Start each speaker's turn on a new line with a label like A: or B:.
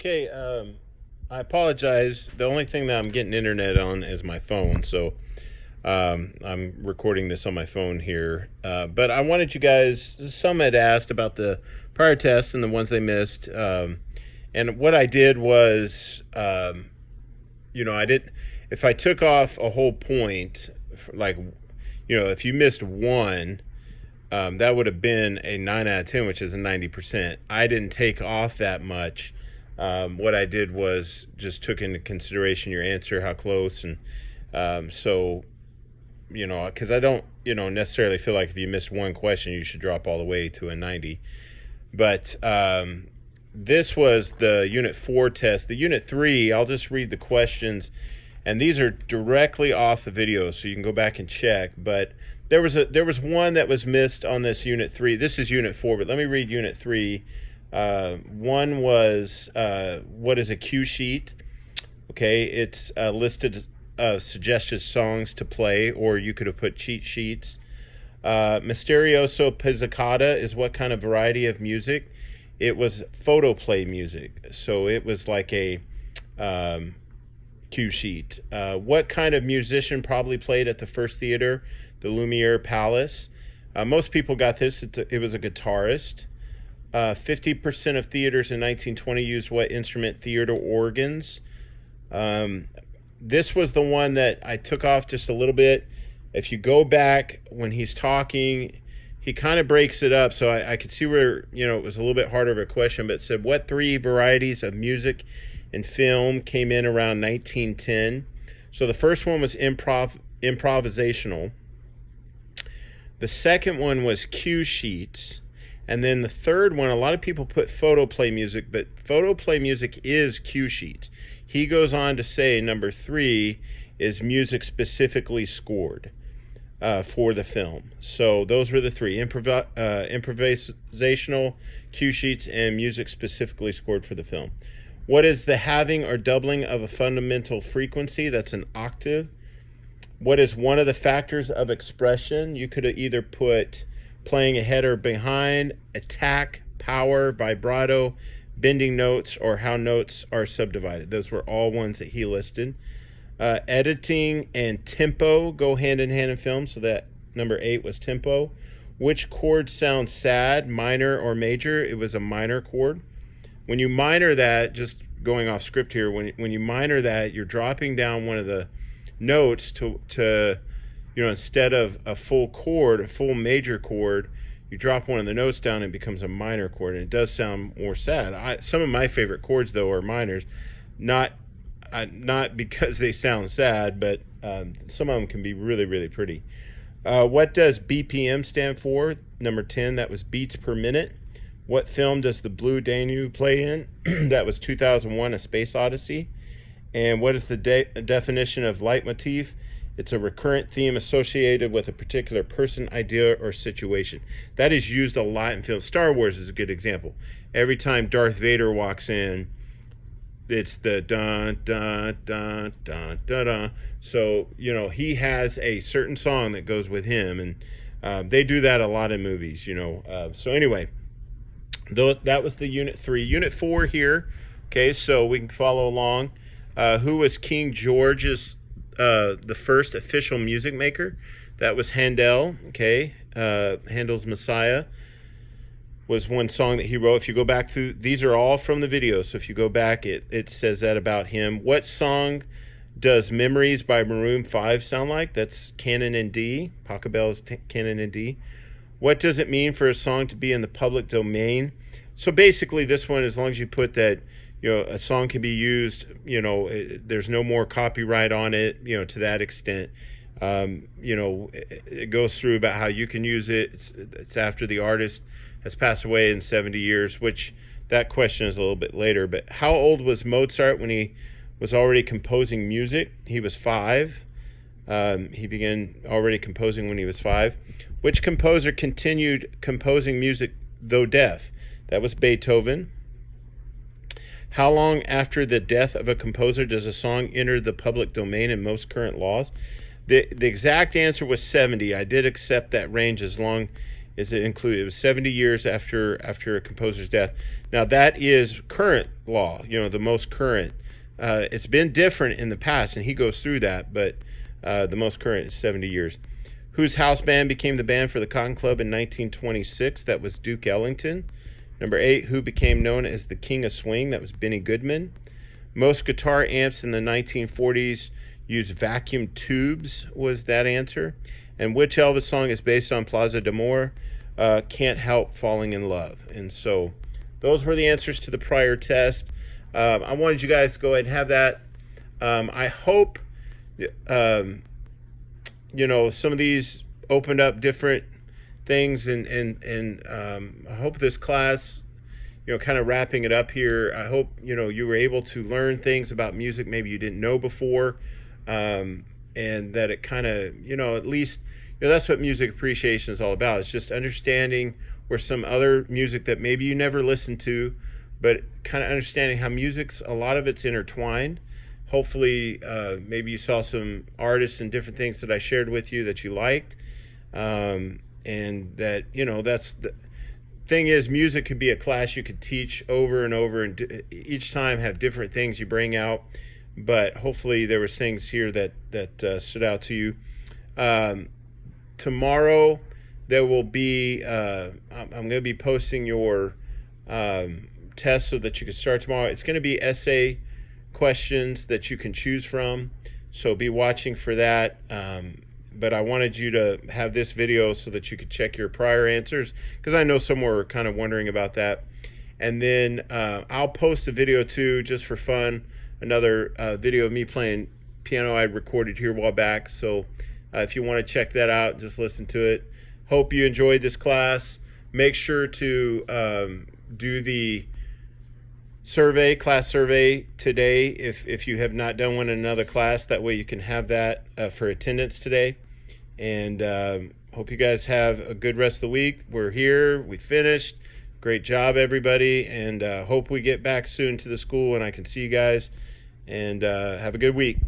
A: Okay, I apologize. The only thing that I'm getting internet on is my phone, so I'm recording this on my phone here. But I wanted you guys, some had asked about the prior tests and the ones they missed. And what I did was, I didn't, if I took off a whole point, like, if you missed one, that would have been a 9 out of 10, which is a 90%. I didn't take off that much. What I did was just took into consideration your answer, how close, and because I don't, necessarily feel like if you missed one question, you should drop all the way to a 90. But this was the Unit 4 test. The Unit 3, I'll just read the questions, and these are directly off the video, so you can go back and check. But there was one that was missed on this Unit 3. This is Unit 4, but let me read Unit 3. One was, what is a cue sheet? Okay, it's listed suggested songs to play, or you could have put cheat sheets. Misterioso Pizzicata is what kind of variety of music? It was photoplay music, so it was like a cue sheet. What kind of musician probably played at the first theater, the Lumiere Palace? Most people got this. It was a guitarist. 50% of theaters in 1920 used what instrument? Theater organs. This was the one that I took off just a little bit. If you go back when he's talking, he kind of breaks it up, so I could see where, it was a little bit harder of a question, but it said, what three varieties of music and film came in around 1910? So the first one was improvisational. The second one was cue sheets. And then the third one, a lot of people put photoplay music, but photoplay music is cue sheets. He goes on to say number 3 is music specifically scored for the film. So those were the three: improvisational, cue sheets, and music specifically scored for the film. What is the halving or doubling of a fundamental frequency? That's an octave. What is one of the factors of expression? You could have either put playing ahead or behind, attack, power, vibrato, bending notes, or how notes are subdivided. Those were all ones that he listed. Editing and tempo go hand in hand in film, so that number 8 was tempo. Which chord sounds sad, minor or major? It was a minor chord. When you minor that, just going off script here, when you minor that, you're dropping down one of the notes to instead of a full chord, a full major chord, you drop one of the notes down and it becomes a minor chord, and it does sound more sad. Some of my favorite chords, though, are minors, not because they sound sad, but some of them can be really, really pretty. What does BPM stand for? Number 10, that was beats per minute. What film does the Blue Danube play in? That was 2001, A Space Odyssey. And what is the definition of leitmotif? It's a recurrent theme associated with a particular person, idea, or situation. That is used a lot in films. Star Wars is a good example. Every time Darth Vader walks in, it's the dun, dun, dun, dun, dun, dun. So, he has a certain song that goes with him, and they do that a lot in movies, So anyway, that was the Unit 3. Unit 4 here, okay, so we can follow along. Who was King George's the first official music maker? That was Handel. Okay, Handel's Messiah was one song that he wrote. If you go back through, these are all from the video, so if you go back, it says that about him. What song does Memories by Maroon 5 sound like? That's Canon in D. Pachelbel's Canon in D. What does it mean for a song to be in the public domain? So basically, this one, as long as you put that, a song can be used, there's no more copyright on it, to that extent. It goes through about how you can use it. It's after the artist has passed away in 70 years, which that question is a little bit later. But how old was Mozart when he was already composing music? He was 5. He began already composing when he was 5. Which composer continued composing music though deaf? That was Beethoven. How long after the death of a composer does a song enter the public domain in most current laws? The exact answer was 70. I did accept that range as long Is it included? It was 70 years after a composer's death. Now that is current law, the most current. It's been different in the past, and he goes through that, but the most current is 70 years. Whose house band became the band for the Cotton Club in 1926? That was Duke Ellington. Number 8, who became known as the King of Swing? That was Benny Goodman. Most guitar amps in the 1940s used vacuum tubes, was that answer. And which Elvis song is based on Plaza d'Amour? Can't Help Falling in Love. And so those were the answers to the prior test. I wanted you guys to go ahead and have that. I hope some of these opened up different things, and I hope this class, kind of wrapping it up here, I hope you were able to learn things about music maybe you didn't know before, and that it kind of at least that's what music appreciation is all about. It's just understanding where some other music that maybe you never listened to, but kind of understanding how music's, a lot of it's intertwined. Hopefully maybe you saw some artists and different things that I shared with you that you liked, and that that's the thing is, music could be a class you could teach over and over, and each time have different things you bring out, but hopefully there was things here that stood out to you. Tomorrow there will be I'm going to be posting your test so that you can start tomorrow. It's going to be essay questions that you can choose from, so be watching for that. But I wanted you to have this video so that you could check your prior answers, because I know some were kind of wondering about that. And then I'll post a video too, just for fun, another video of me playing piano I recorded here a while back. So if you want to check that out, just listen to it. Hope you enjoyed this class. Make sure to do the class survey today if you have not done one in another class. That way you can have that for attendance today. And hope you guys have a good rest of the week. We're here, we finished. Great job, everybody, and hope we get back soon to the school and I can see you guys. And have a good week.